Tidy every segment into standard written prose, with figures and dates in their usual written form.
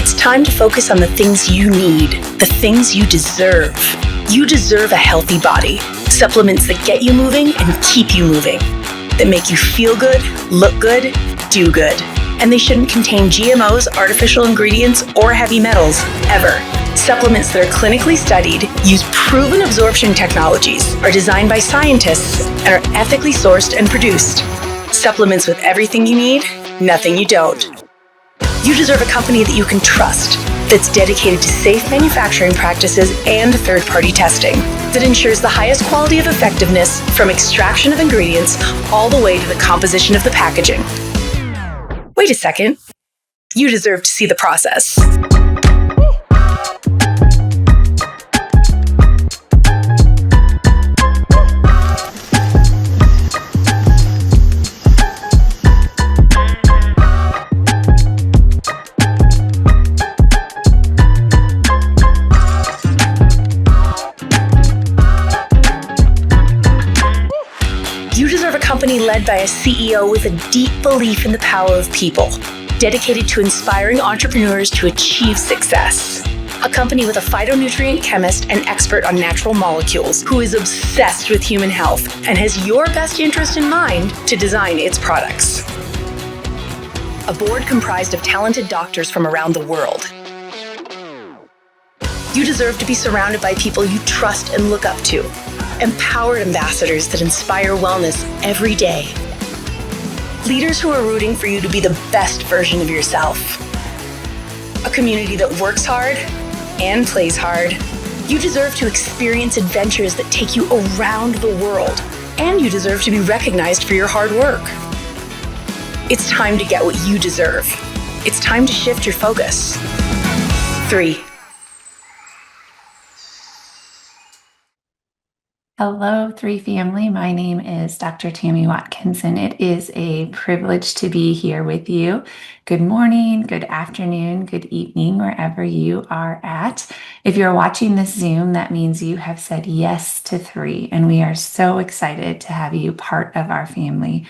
It's time to focus on the things you need, the things you deserve. You deserve a healthy body, supplements that get you moving and keep you moving, that make you feel good, look good, do good. And they shouldn't contain GMOs, artificial ingredients, or heavy metals, ever. Supplements that are clinically studied, use proven absorption technologies, are designed by scientists, and are ethically sourced and produced. Supplements with everything you need, nothing you don't. You deserve a company that you can trust, that's dedicated to safe manufacturing practices and third-party testing, that ensures the highest quality of effectiveness from extraction of ingredients all the way to the composition of the packaging. Wait a second. You deserve to see the process. You deserve a company led by a CEO with a deep belief in the power of people, dedicated to inspiring entrepreneurs to achieve success. A company with a phytonutrient chemist and expert on natural molecules who is obsessed with human health and has your best interest in mind to design its products. A board comprised of talented doctors from around the world. You deserve to be surrounded by people you trust and look up to. Empowered ambassadors that inspire wellness every day. Leaders who are rooting for you to be the best version of yourself. A community that works hard and plays hard. You deserve to experience adventures that take you around the world, and you deserve to be recognized for your hard work. It's time to get what you deserve. It's time to shift your focus. 3. Hello, 3 family. My name is Dr. Tammy Watkins, and it is a privilege to be here with you. Good morning, good afternoon, good evening, wherever you are at. If you're watching this Zoom, that means you have said yes to 3, and we are so excited to have you part of our family.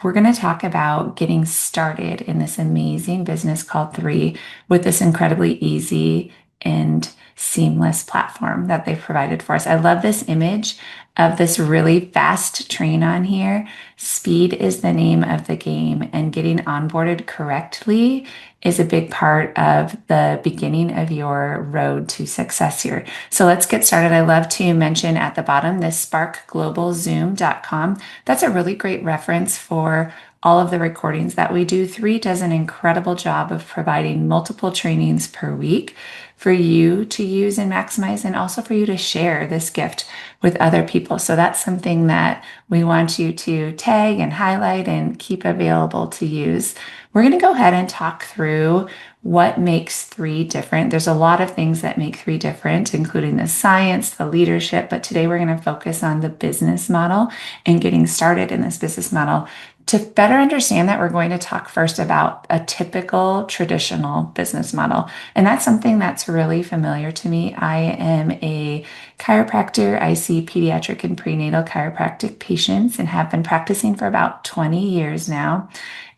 We're going to talk about getting started in this amazing business called 3 with this incredibly easy and seamless platform that they've provided for us. I love this image of this really fast train on here. Speed is the name of the game, and getting onboarded correctly is a big part of the beginning of your road to success here. So let's get started. I love to mention at the bottom this sparkglobalzoom.com. That's a really great reference for all of the recordings that we do. 3 does an incredible job of providing multiple trainings per week for you to use and maximize, and also for you to share this gift with other people. So that's something that we want you to tag and highlight and keep available to use. We're going to go ahead and talk through what makes 3 different. There's a lot of things that make 3 different, including the science, the leadership, but today we're going to focus on the business model and getting started in this business model. To better understand that, we're going to talk first about a typical traditional business model. And that's something that's really familiar to me. I am a chiropractor. I see pediatric and prenatal chiropractic patients and have been practicing for about 20 years now.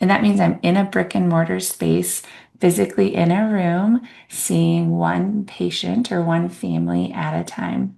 And that means I'm in a brick and mortar space, physically in a room, seeing one patient or one family at a time.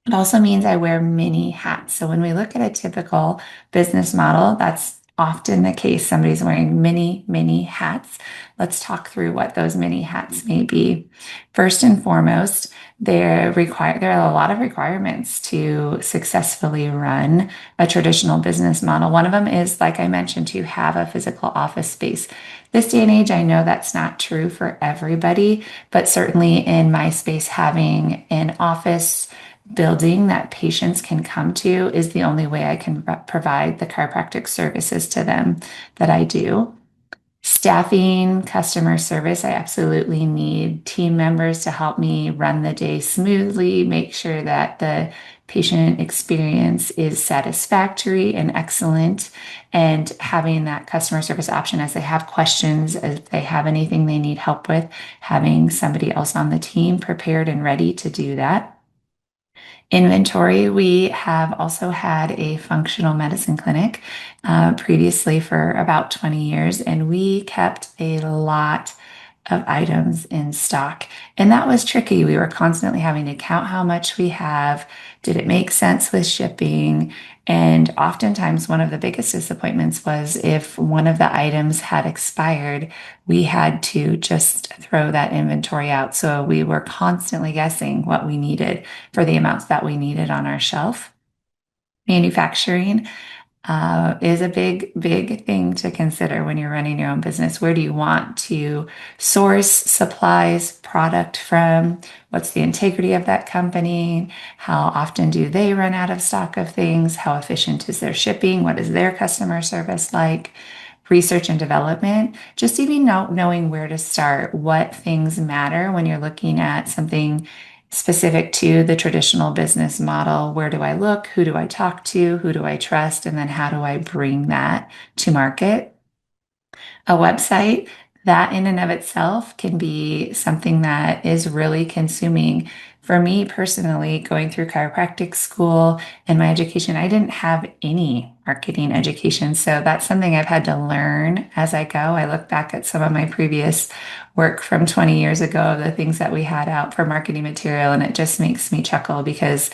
It also means I wear many hats. So when we look at a typical business model, that's often the case. Somebody's wearing many hats. Let's talk through what those many hats may be. First and foremost, there are a lot of requirements to successfully run a traditional business model. One of them is, like I mentioned, to have a physical office space. This day and age, I know that's not true for everybody, but certainly in my space, having an office building that patients can come to is the only way I can provide the chiropractic services to them that I do. Staffing, customer service, I absolutely need team members to help me run the day smoothly, make sure that the patient experience is satisfactory and excellent, and having that customer service option as they have questions, as they have anything they need help with, having somebody else on the team prepared and ready to do that. Inventory, we have also had a functional medicine clinic previously for about 20 years, and we kept a lot of items in stock. And that was tricky. We were constantly having to count how much we have. Did it make sense with shipping? And oftentimes, one of the biggest disappointments was if one of the items had expired, we had to just throw that inventory out. So we were constantly guessing what we needed for the amounts that we needed on our shelf. Manufacturing is a big thing to consider when you're running your own business. Where do you want to source supplies, product from? What's the integrity of that company? How often do they run out of stock of things? How efficient is their shipping? What is their customer service like? Research and development, just even knowing where to start, what things matter when you're looking at something specific to the traditional business model. Where do I look? Who do I talk to? Who do I trust? And then how do I bring that to market? A website, that in and of itself can be something that is really consuming. For me personally, going through chiropractic school and my education, I didn't have any marketing education. So that's something I've had to learn as I go. I look back at some of my previous work from 20 years ago of the things that we had out for marketing material, and it just makes me chuckle because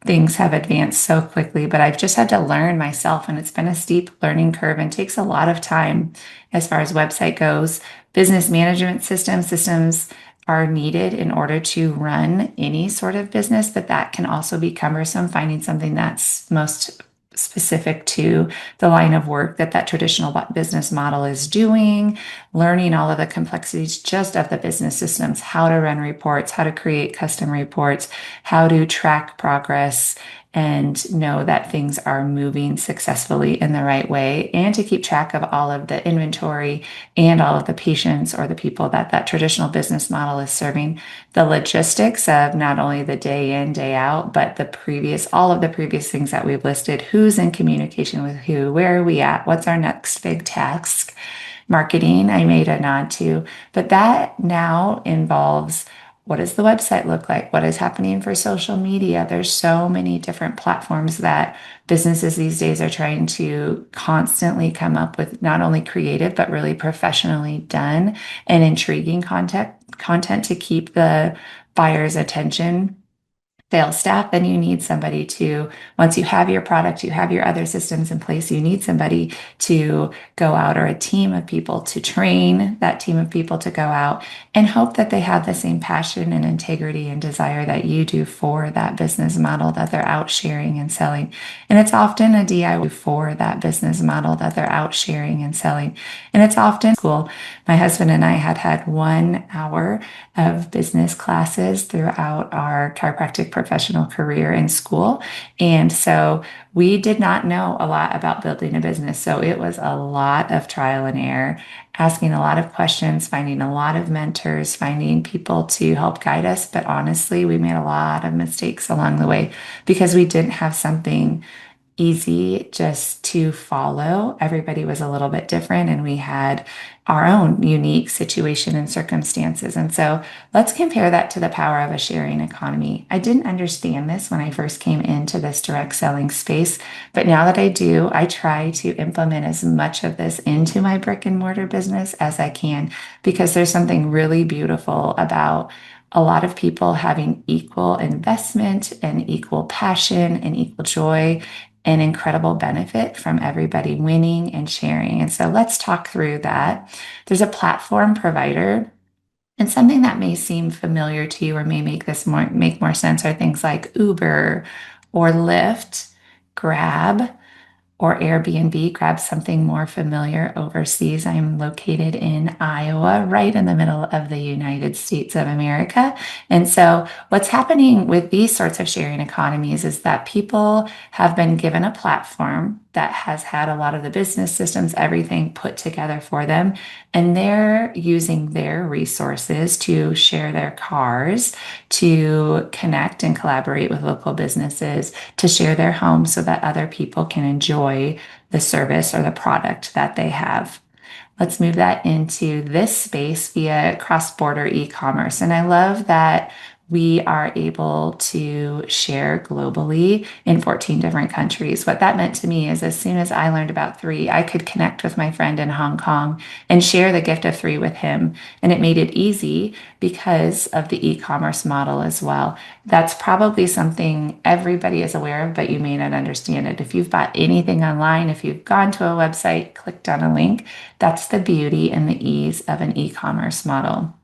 things have advanced so quickly. But I've just had to learn myself, and it's been a steep learning curve and takes a lot of time as far as website goes. Business management systems are needed in order to run any sort of business, but that can also be cumbersome. Finding something that's most specific to the line of work that traditional business model is doing, learning all of the complexities just of the business systems, how to run reports, how to create custom reports, how to track progress, and know that things are moving successfully in the right way, and to keep track of all of the inventory and all of the patients or the people that traditional business model is serving. The logistics of not only the day in, day out, but all of the previous things that we've listed. Who's in communication with who? Where are we at? What's our next big task? Marketing, I made a nod to, but that now involves, what does the website look like? What is happening for social media? There's so many different platforms that businesses these days are trying to constantly come up with not only creative, but really professionally done and intriguing content to keep the buyer's attention. Sales staff, then you need somebody to, once you have your product, you have your other systems in place, you need somebody to go out, or a team of people to train that team of people to go out and hope that they have the same passion and integrity and desire that you do for that business model that they're out sharing and selling. And it's often a DIY for that business model that they're out sharing and selling. And it's often school. My husband and I had 1 hour of business classes throughout our chiropractic professional career in school. And so we did not know a lot about building a business. So it was a lot of trial and error, asking a lot of questions, finding a lot of mentors, finding people to help guide us. But honestly, we made a lot of mistakes along the way because we didn't have something easy just to follow. Everybody was a little bit different, and we had our own unique situation and circumstances. And so let's compare that to the power of a sharing economy. I didn't understand this when I first came into this direct selling space, but now that I do, I try to implement as much of this into my brick and mortar business as I can, because there's something really beautiful about a lot of people having equal investment and equal passion and equal joy and incredible benefit from everybody winning and sharing. And so let's talk through that. There's a platform provider, and something that may seem familiar to you or may make more sense are things like Uber or Lyft, Grab, or Airbnb. Grab something more familiar overseas. I'm located in Iowa, right in the middle of the United States of America. And so what's happening with these sorts of sharing economies is that people have been given a platform that has had a lot of the business systems, everything put together for them. And they're using their resources to share their cars, to connect and collaborate with local businesses, to share their homes so that other people can enjoy the service or the product that they have. Let's move that into this space via cross-border e-commerce. And I love that we are able to share globally in 14 different countries. What that meant to me is as soon as I learned about three, I could connect with my friend in Hong Kong and share the gift of three with him. And it made it easy because of the e-commerce model as well. That's probably something everybody is aware of, but you may not understand it. If you've bought anything online, if you've gone to a website, clicked on a link, that's the beauty and the ease of an e-commerce model.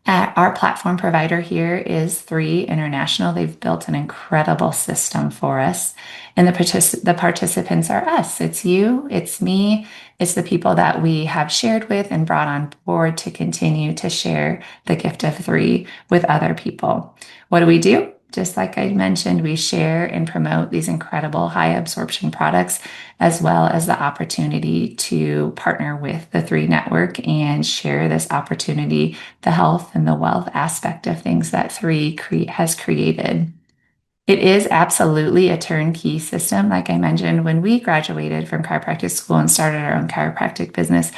Our platform provider here is Three International. They've built an incredible system for us. And the participants are us. It's you, it's me, it's the people that we have shared with and brought on board to continue to share the gift of three with other people. What do? Just like I mentioned, we share and promote these incredible high absorption products, as well as the opportunity to partner with the Three Network and share this opportunity, the health and the wealth aspect of things that Three has created. It is absolutely a turnkey system. Like I mentioned, when we graduated from chiropractic school and started our own chiropractic business,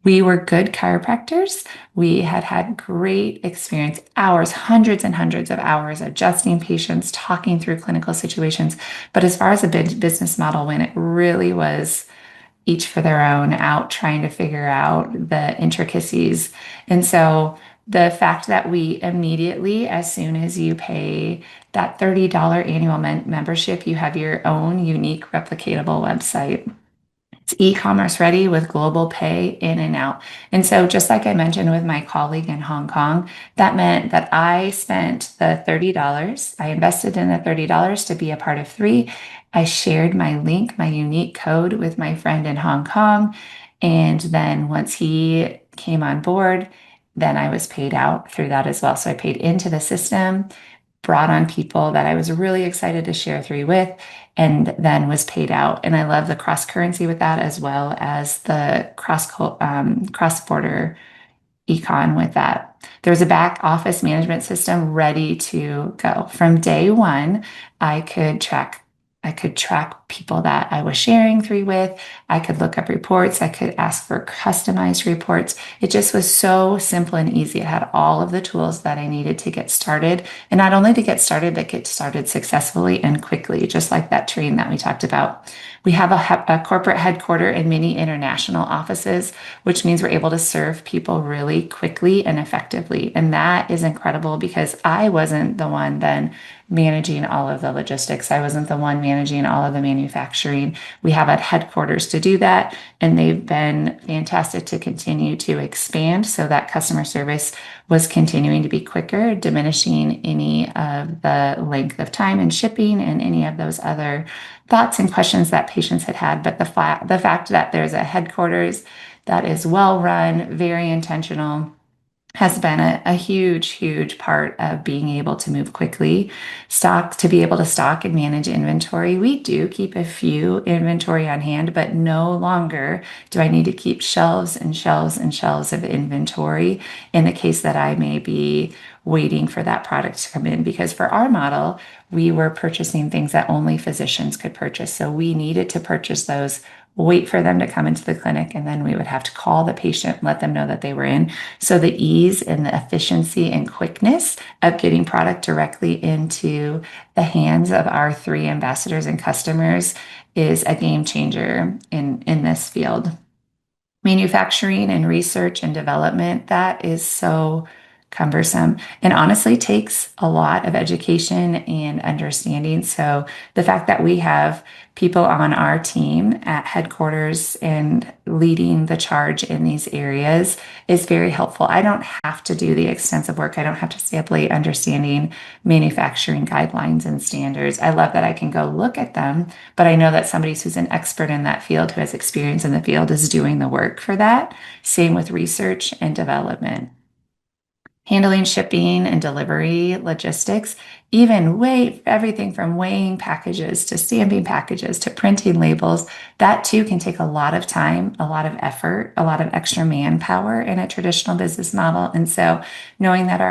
we were good chiropractors. We had great experience, hours, hundreds and hundreds of hours adjusting patients, talking through clinical situations. But as far as a business model went, it really was each for their own, out trying to figure out the intricacies. And so the fact that we immediately, as soon as you pay that $30 annual membership, you have your own unique replicatable website. It's e-commerce ready with global pay in and out. And so just like I mentioned with my colleague in Hong Kong, that meant that I spent the $30. I invested in the $30 to be a part of Three. I shared my link, my unique code with my friend in Hong Kong. And then once he came on board, then I was paid out through that as well. So I paid into the system, brought on people that I was really excited to share Three with, and then was paid out. And I love the cross currency with that, as well as the cross border econ with that. There's a back office management system ready to go. From day one, I could track people that I was sharing Three with. I could look up reports. I could ask for customized reports. It just was so simple and easy. It had all of the tools that I needed to get started. And not only to get started, but get started successfully and quickly, just like that train that we talked about. We have a corporate headquarter and many international offices, which means we're able to serve people really quickly and effectively. And that is incredible because I wasn't the one then managing all of the logistics. I wasn't the one managing all of the manufacturing. We have a headquarters to do that, and they've been fantastic to continue to expand so that customer service was continuing to be quicker, diminishing any of the length of time in shipping and any of those other thoughts and questions that patients had. But the fact that there's a headquarters that is well run, very intentional, has been a huge, huge part of being able to move quickly, to be able to stock and manage inventory. We do keep a few inventory on hand, but no longer do I need to keep shelves and shelves and shelves of inventory in the case that I may be waiting for that product to come in. Because for our model, we were purchasing things that only physicians could purchase. So we needed to purchase those, wait for them to come into the clinic, and then we would have to call the patient, let them know that they were in. So the ease and the efficiency and quickness of getting product directly into the hands of our Three ambassadors and customers is a game changer in this field. Manufacturing and research and development, that is so cumbersome and honestly takes a lot of education and understanding. So the fact that we have people on our team at headquarters and leading the charge in these areas is very helpful. I don't have to do the extensive work. I don't have to stay up late understanding manufacturing guidelines and standards. I love that I can go look at them, but I know that somebody who's an expert in that field, who has experience in the field, is doing the work for that. Same with research and development. Handling shipping and delivery logistics, even everything from weighing packages to stamping packages to printing labels, that too can take a lot of time, a lot of effort, a lot of extra manpower in a traditional business model. And so knowing that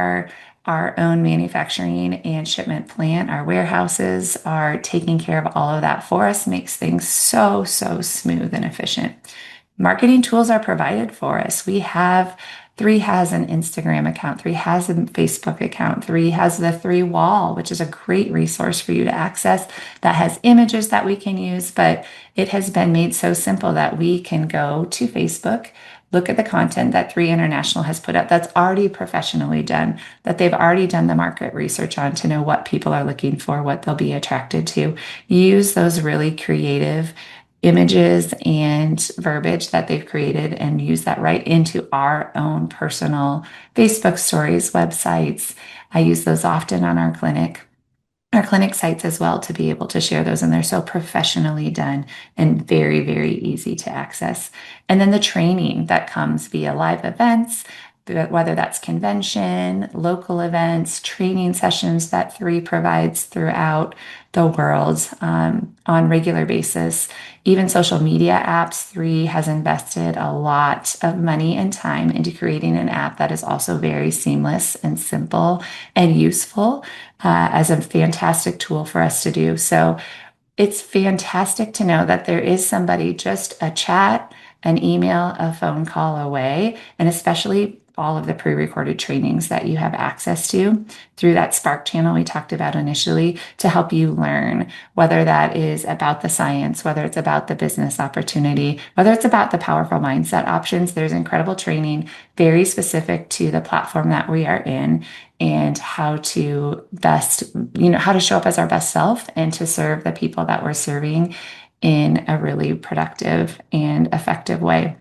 our own manufacturing and shipment plant, our warehouses are taking care of all of that for us makes things so, so smooth and efficient. Marketing tools are provided for us. We have Three has an Instagram account. Three has a Facebook account. Three has the Three Wall, which is a great resource for you to access that has images that we can use, but it has been made so simple that we can go to Facebook, look at the content that Three International has put out that's already professionally done, that they've already done the market research on to know what people are looking for, what they'll be attracted to. Use those really creative images and verbiage that they've created and use that right into our own personal Facebook stories, websites. I use those often on our clinic sites as well to be able to share those. And they're so professionally done and very, very easy to access. And then the training that comes via live events, whether that's convention, local events, training sessions that Three provides throughout the world on regular basis. Even social media apps, Three has invested a lot of money and time into creating an app that is also very seamless and simple and useful as a fantastic tool for us to do. So it's fantastic to know that there is somebody just a chat, an email, a phone call away, and especially all of the pre-recorded trainings that you have access to through that Spark channel we talked about initially to help you learn, whether that is about the science, whether it's about the business opportunity, whether it's about the powerful mindset options. There's incredible training very specific to the platform that we are in and how to best, how to show up as our best self and to serve the people that we're serving in a really productive and effective way.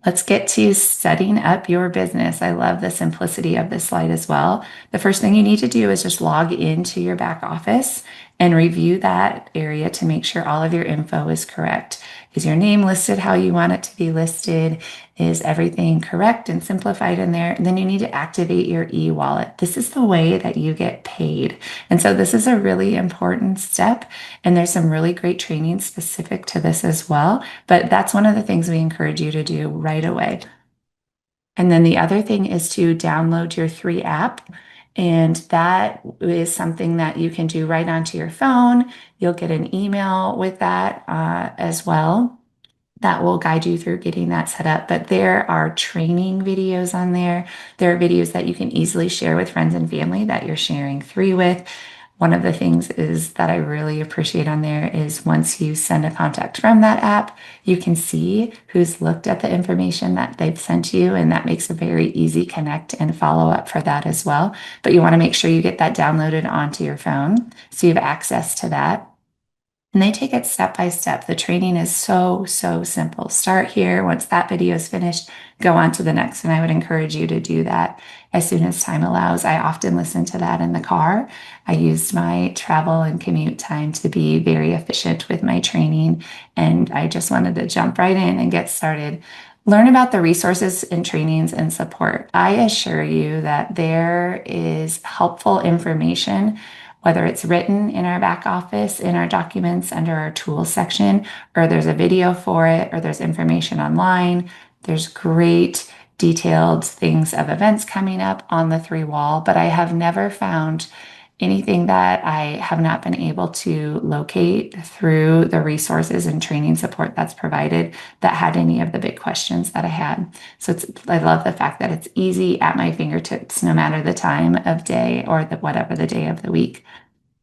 Let's get to setting up your business. I love the simplicity of this slide as well. The first thing you need to do is just log into your back office and review that area to make sure all of your info is correct. Is your name listed how you want it to be listed? Is everything correct and simplified in there? And then you need to activate your e-wallet. This is the way that you get paid. And so this is a really important step. And there's some really great training specific to this as well. But that's one of the things we encourage you to do right away. And then the other thing is to download your Three app. And that is something that you can do right onto your phone. You'll get an email with that as well that will guide you through getting that set up. But there are training videos on there. There are videos that you can easily share with friends and family that you're sharing Three with. One of the things is that I really appreciate on there is once you send a contact from that app, you can see who's looked at the information that they've sent you, and that makes a very easy connect and follow up for that as well. But you want to make sure you get that downloaded onto your phone so you have access to that. And they take it step by step. The training is so, so simple. Start here. Once that video is finished, go on to the next. And I would encourage you to do that as soon as time allows. I often listen to that in the car. I used my travel and commute time to be very efficient with my training. And I just wanted to jump right in and get started. Learn about the resources and trainings and support. I assure you that there is helpful information, whether it's written in our back office, in our documents under our tools section, or there's a video for it, or there's information online. There's great detailed things of events coming up on the Three Wall, but I have never found anything that I have not been able to locate through the resources and training support that's provided that had any of the big questions that I had. So I love the fact that it's easy at my fingertips, no matter the time of day or whatever the day of the week.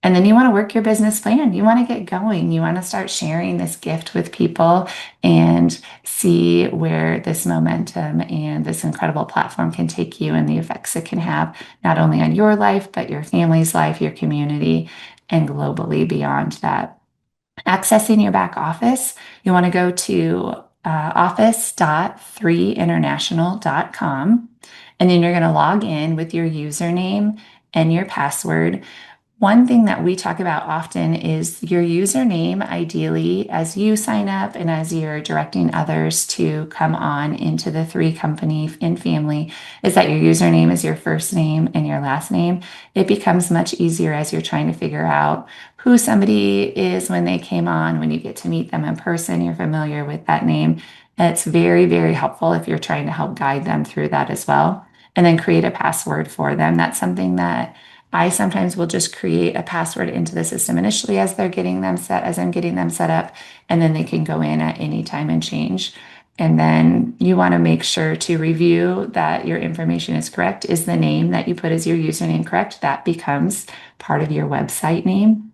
And then you want to work your business plan. You want to get going. You want to start sharing this gift with people and see where this momentum and this incredible platform can take you and the effects it can have, not only on your life, but your family's life, your community, and globally beyond that. Accessing your back office, you want to go to office.3international.com, and then you're going to log in with your username and your password. One thing that we talk about often is your username, ideally, as you sign up and as you're directing others to come on into the Three company and family, is that your username is your first name and your last name. It becomes much easier as you're trying to figure out who somebody is when they came on. When you get to meet them in person, you're familiar with that name. And it's very, very helpful if you're trying to help guide them through that as well. And then create a password for them. That's something that I sometimes will just create a password into the system initially as I'm getting them set up, and then they can go in at any time and change. And then you want to make sure to review that your information is correct. Is the name that you put as your username correct? That becomes part of your website name.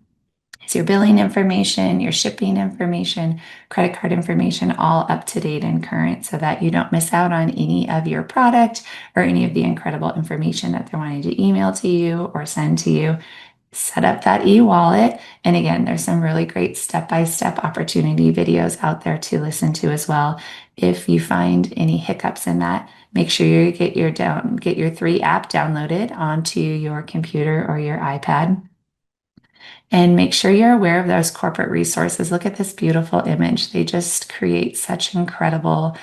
Is your billing information, your shipping information, credit card information all up to date and current so that you don't miss out on any of your product or any of the incredible information that they're wanting to email to you or send to you. Set up that e-wallet. And again, there's some really great step-by-step opportunity videos out there to listen to as well. If you find any hiccups in that, make sure you get your 3 app downloaded onto your computer or your iPad. And make sure you're aware of those corporate resources. Look at this beautiful image. They just create such incredible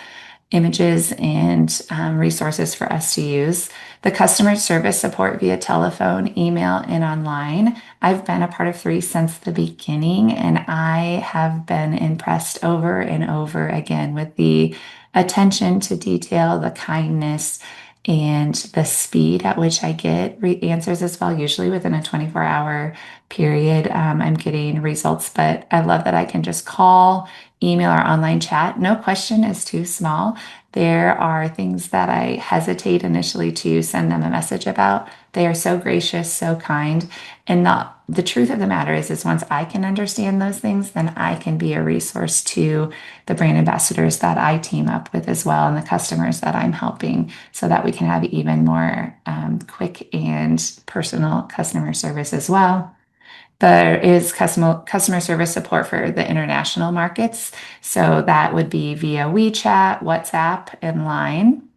images and resources for us to use. The customer service support via telephone, email, and online. I've been a part of 3 since the beginning, and I have been impressed over and over again with the attention to detail, the kindness, and the speed at which I get answers as well. Usually within a 24-hour period, I'm getting results, but I love that I can just call, email, or online chat. No question is too small. There are things that I hesitate initially to send them a message about. They are so gracious, so kind. And the truth of the matter is once I can understand those things, then I can be a resource to the brand ambassadors that I team up with as well and the customers that I'm helping so that we can have even more quick and personal customer service as well. There is customer service support for the international markets. So that would be via WeChat, WhatsApp, and Line.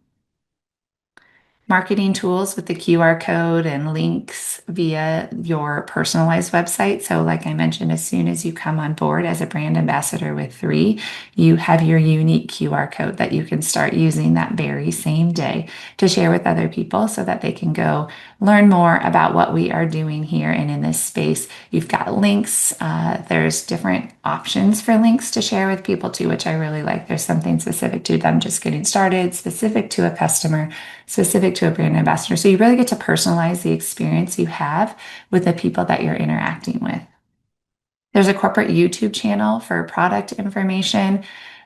Marketing tools with the QR code and links via your personalized website. So, like I mentioned, as soon as you come on board as a brand ambassador with 3, you have your unique QR code that you can start using that very same day to share with other people so that they can go learn more about what we are doing here and in this space. You've got links. There's different options for links to share with people too, which I really like. There's something specific to them just getting started, specific to a customer, specific to a brand ambassador. So you really get to personalize the experience you have with the people that you're interacting with. There's a corporate YouTube channel for product information.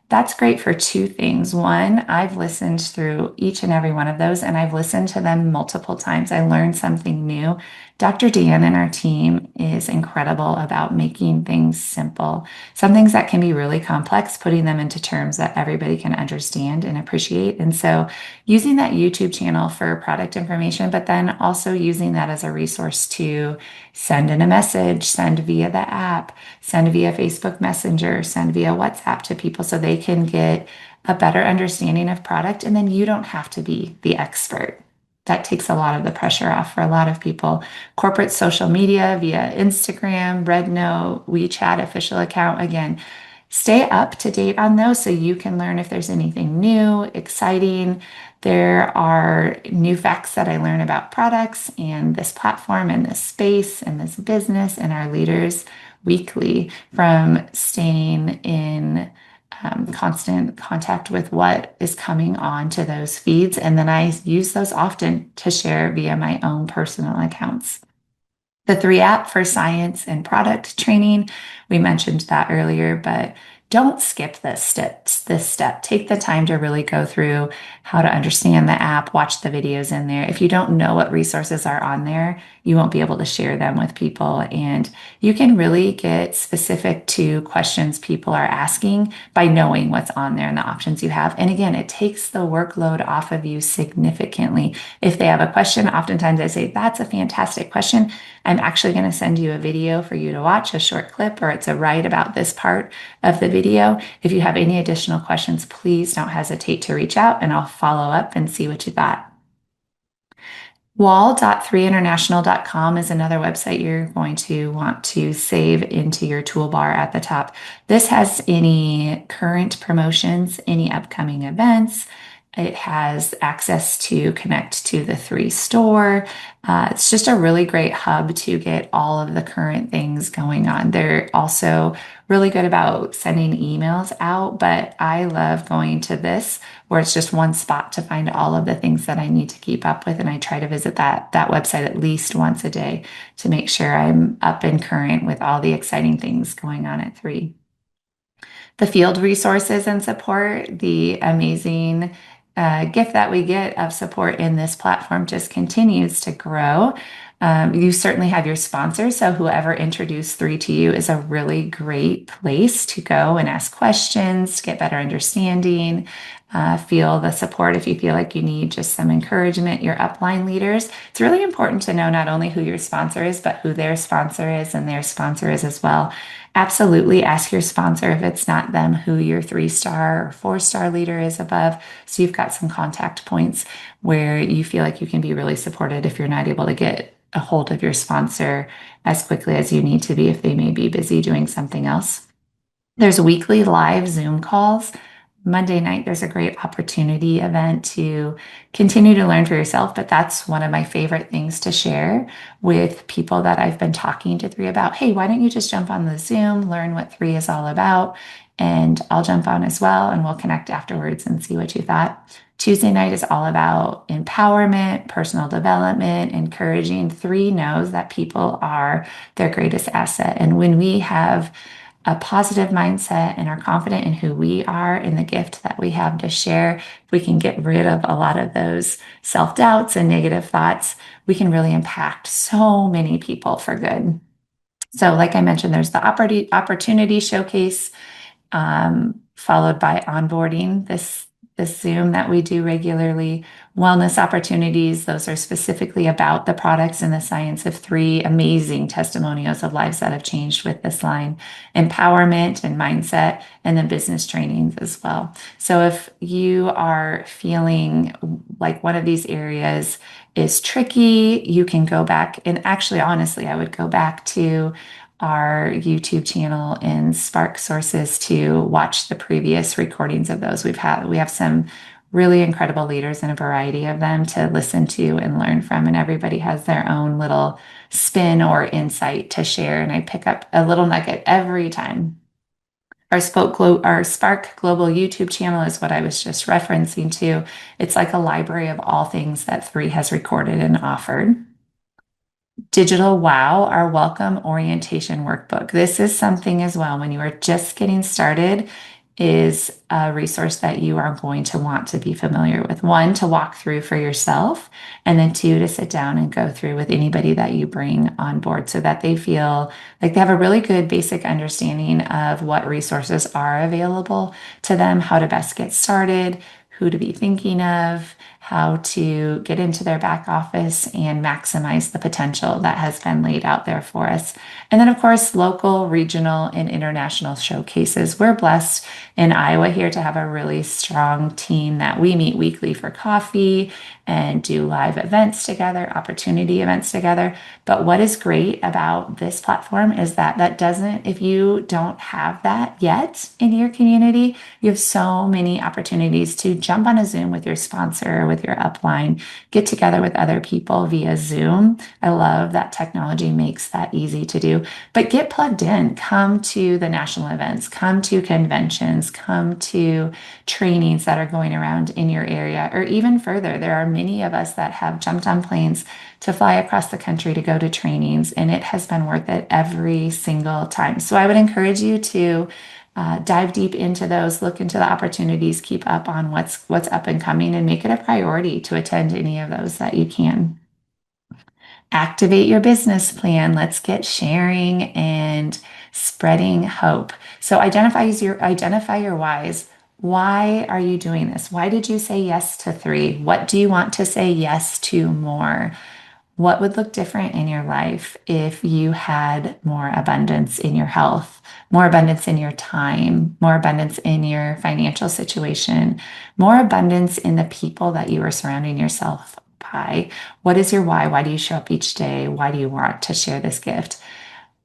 That's great for 2 things. One, I've listened through each and every one of those, and I've listened to them multiple times. I learned something new. Dr. Dan and our team is incredible about making things simple. Some things that can be really complex, putting them into terms that everybody can understand and appreciate. And so using that YouTube channel for product information, but then also using that as a resource to send in a message, send via the app, send via Facebook Messenger, send via WhatsApp to people so they can get a better understanding of product. And then you don't have to be the expert. That takes a lot of the pressure off for a lot of people. Corporate social media via Instagram, Rednote, WeChat official account. Again, stay up to date on those so you can learn if there's anything new, exciting. There are new facts that I learn about products and this platform and this space and this business and our leaders weekly from staying in constant contact with what is coming on to those feeds. And then I use those often to share via my own personal accounts. The 3 app for science and product training, we mentioned that earlier, but don't skip this step. Take the time to really go through how to understand the app, watch the videos in there. If you don't know what resources are on there, you won't be able to share them with people. And you can really get specific to questions people are asking by knowing what's on there and the options you have. And again, it takes the workload off of you significantly. If they have a question, oftentimes I say, that's a fantastic question. I'm actually going to send you a video for you to watch, a short clip, or it's a write about this part of the video. If you have any additional questions, please don't hesitate to reach out and I'll follow up and see what you thought. Wall.3international.com is another website you're going to want to save into your toolbar at the top. This has any current promotions, any upcoming events. It has access to connect to the 3 store. It's just a really great hub to get all of the current things going on. They're also really good about sending emails out, but I love going to this where it's just one spot to find all of the things that I need to keep up with. And I try to visit that website at least once a day to make sure I'm up and current with all the exciting things going on at 3. the field resources and support, the amazing gift that we get of support in this platform just continues to grow. You certainly have your sponsors, so whoever introduced three to you is a really great place to go and ask questions, get better understanding, feel the support if you feel like you need just some encouragement. Your upline leaders, it's really important to know not only who your sponsor is, but who their sponsor is and their sponsor is as well. Absolutely ask your sponsor if it's not them who your 3-star or 4-star leader is above. So you've got some contact points where you feel like you can be really supported if you're not able to get a hold of your sponsor as quickly as you need to be if they may be busy doing something else. There's weekly live Zoom calls. Monday night, there's a great opportunity event to continue to learn for yourself, but that's one of my favorite things to share with people that I've been talking to three about. Hey, why don't you just jump on the Zoom, learn what three is all about, and I'll jump on as well, and we'll connect afterwards and see what you thought. Tuesday night is all about empowerment, personal development, encouraging. Three knows that people are their greatest asset. And when we have a positive mindset and are confident in who we are and the gift that we have to share, we can get rid of a lot of those self-doubts and negative thoughts. We can really impact so many people for good. So, like I mentioned, there's the opportunity showcase, followed by onboarding, this Zoom that we do regularly. Wellness opportunities, those are specifically about the products and the science of three. Amazing testimonials of lives that have changed with this line. Empowerment and mindset, and then business trainings as well. So if you are feeling like one of these areas is tricky, you can go back and actually, honestly, I would go back to our YouTube channel and Spark sources to watch the previous recordings of those. We have some really incredible leaders and a variety of them to listen to and learn from, and everybody has their own little spin or insight to share, and I pick up a little nugget every time. Our Spark Global YouTube channel is what I was just referencing to. It's like a library of all things that Three has recorded and offered. Digital Wow, our welcome orientation workbook. This is something as well, when you are just getting started, is a resource that you are going to want to be familiar with. One, to walk through for yourself, and then two, to sit down and go through with anybody that you bring on board so that they feel like they have a really good basic understanding of what resources are available to them, how to best get started, who to be thinking of, how to get into their back office and maximize the potential that has been laid out there for us. And then, of course, local, regional, and international showcases. We're blessed in Iowa here to have a really strong team that we meet weekly for coffee and do live events together, opportunity events together. But what is great about this platform is that doesn't, if you don't have that yet in your community, you have so many opportunities to jump on a Zoom with your sponsor, with your upline, get together with other people via Zoom. I love that technology makes that easy to do. But get plugged in, come to the national events, come to conventions, come to trainings that are going around in your area, or even further. There are many of us that have jumped on planes to fly across the country to go to trainings, and it has been worth it every single time. So I would encourage you to dive deep into those, look into the opportunities, keep up on what's up and coming, and make it a priority to attend any of those that you can. Activate your business plan. Let's get sharing and spreading hope. So identify your whys. Why are you doing this? Why did you say yes to three? What do you want to say yes to more? What would look different in your life if you had more abundance in your health, more abundance in your time, more abundance in your financial situation, more abundance in the people that you are surrounding yourself by? What is your why? Why do you show up each day? Why do you want to share this gift?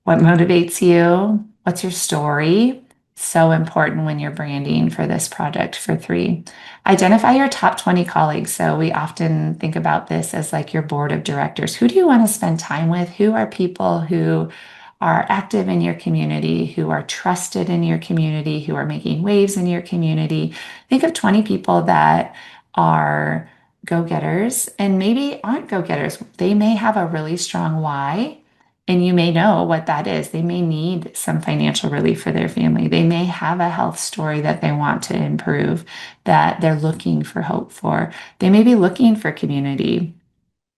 What motivates you? What's your story? So important when you're branding for this project for three. Identify your top 20 colleagues. So we often think about this as like your board of directors. Who do you want to spend time with? Who are people who are active in your community, who are trusted in your community, who are making waves in your community? Think of 20 people that are go-getters and maybe aren't go-getters. They may have a really strong why And you may know what that is. They may need some financial relief for their family. They may have a health story that they want to improve, that they're looking for hope for. They may be looking for community.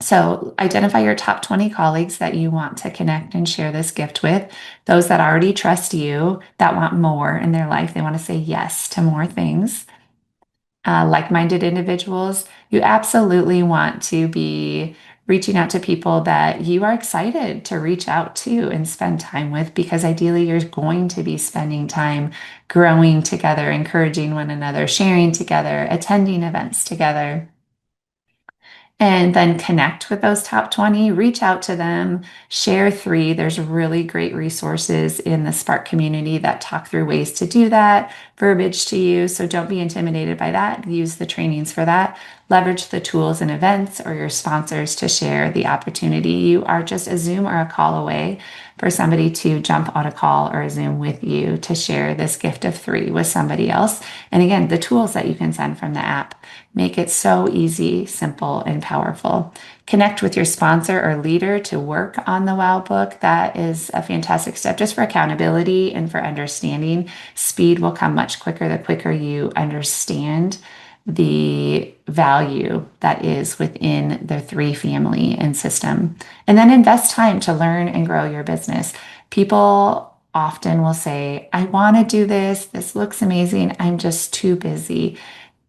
So identify your top 20 colleagues that you want to connect and share this gift with, those that already trust you, that want more in their life. They want to say yes to more things. Like-minded individuals, you absolutely want to be reaching out to people that you are excited to reach out to and spend time with, because ideally you're going to be spending time growing together, encouraging one another, sharing together, attending events together. And then connect with those top 20, reach out to them, share three. There's really great resources in the Spark community that talk through ways to do that, verbiage to use. So don't be intimidated by that. Use the trainings for that. Leverage the tools and events or your sponsors to share the opportunity. You are just a Zoom or a call away for somebody to jump on a call or a Zoom with you to share this gift of three with somebody else. And again, the tools that you can send from the app make it so easy, simple, and powerful. Connect with your sponsor or leader to work on the WOW book. That is a fantastic step just for accountability and for understanding. Speed will come much quicker the quicker you understand the value that is within the three family and system. And then invest time to learn and grow your business. People often will say, I want to do this. This looks amazing. I'm just too busy.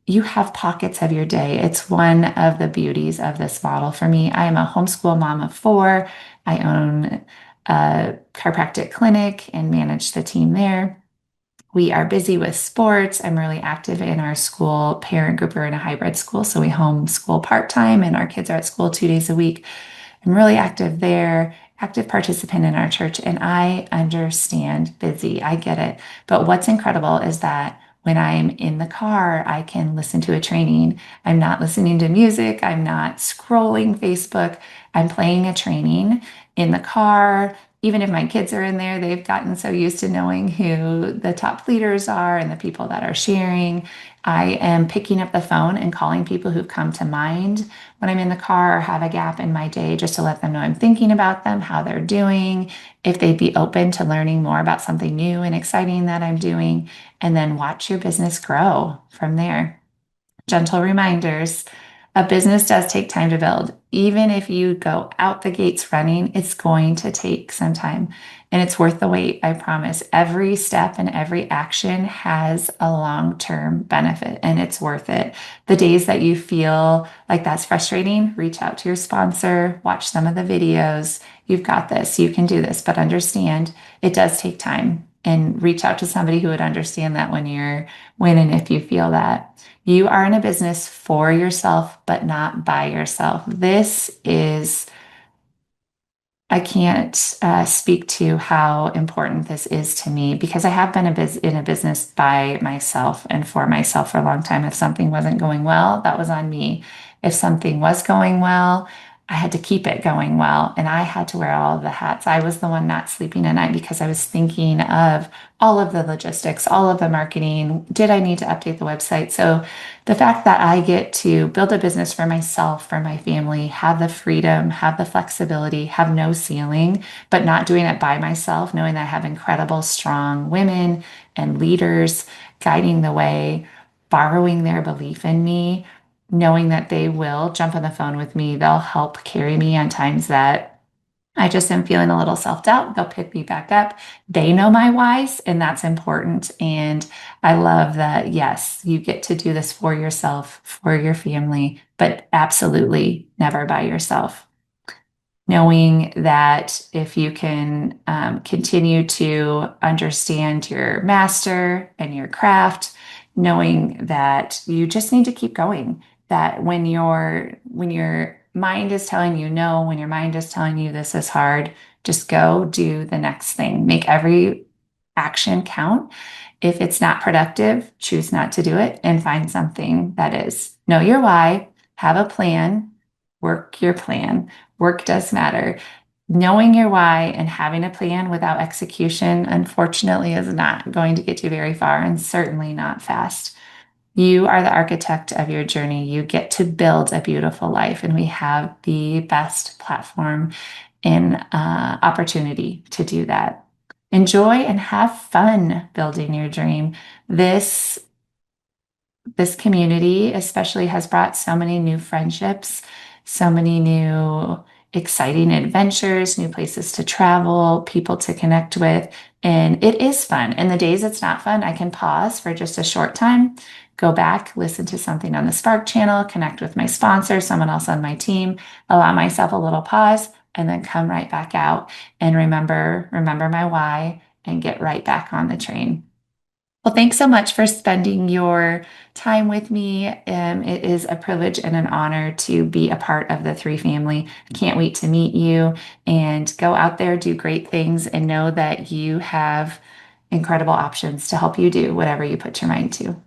You have pockets of your day. It's one of the beauties of this model for me. I am a homeschool mom of four. I own a chiropractic clinic and manage the team there. We are busy with sports. I'm really active in our school parent group. We're in a hybrid school, so we homeschool part-time and our kids are at school 2 days a week. I'm really active there, active participant in our church, and I understand busy. I get it. But what's incredible is that when I'm in the car, I can listen to a training. I'm not listening to music. I'm not scrolling Facebook. I'm playing a training in the car. Even if my kids are in there, they've gotten so used to knowing who the top leaders are and the people that are sharing. I am picking up the phone and calling people who've come to mind when I'm in the car or have a gap in my day, just to let them know I'm thinking about them, how they're doing, if they'd be open to learning more about something new and exciting that I'm doing, and then watch your business grow from there. Gentle reminders. A business does take time to build. Even if you go out the gates running, it's going to take some time and it's worth the wait. I promise. Every step and every action has a long-term benefit and it's worth it. The days that you feel like that's frustrating, reach out to your sponsor, watch some of the videos. You've got this, you can do this, but understand it does take time, and reach out to somebody who would understand that when and if you feel that. You are in a business for yourself, but not by yourself. I can't speak to how important this is to me, because I have been in a business by myself and for myself for a long time. If something wasn't going well, that was on me. If something was going well, I had to keep it going well, and I had to wear all of the hats. I was the one not sleeping at night because I was thinking of all of the logistics, all of the marketing. Did I need to update the website? So the fact that I get to build a business for myself, for my family, have the freedom, have the flexibility, have no ceiling, but not doing it by myself, knowing that I have incredible, strong women and leaders guiding the way, borrowing their belief in me, knowing that they will jump on the phone with me. They'll help carry me on times that I just am feeling a little self-doubt. They'll pick me back up. They know my whys, and that's important. And I love that, yes, you get to do this for yourself, for your family, but absolutely never by yourself. Knowing that if you can continue to understand your master and your craft, knowing that you just need to keep going, that when your mind is telling you no, when your mind is telling you this is hard, just go do the next thing. Make every action count. If it's not productive, choose not to do it and find something that is. Know your why, have a plan, work your plan. Work does matter. Knowing your why and having a plan without execution, unfortunately, is not going to get you very far, and certainly not fast. You are the architect of your journey. You get to build a beautiful life, and we have the best platform an opportunity to do that. Enjoy and have fun building your dream. This community especially has brought so many new friendships, so many new exciting adventures, new places to travel, people to connect with. And it is fun. And the days it's not fun, I can pause for just a short time, go back, listen to something on the Spark channel, connect with my sponsor, someone else on my team, allow myself a little pause, and then come right back out and remember my why and get right back on the train. Well, thanks so much for spending your time with me. It is a privilege and an honor to be a part of the Three family. Can't wait to meet you and go out there, do great things, and know that you have incredible options to help you do whatever you put your mind to.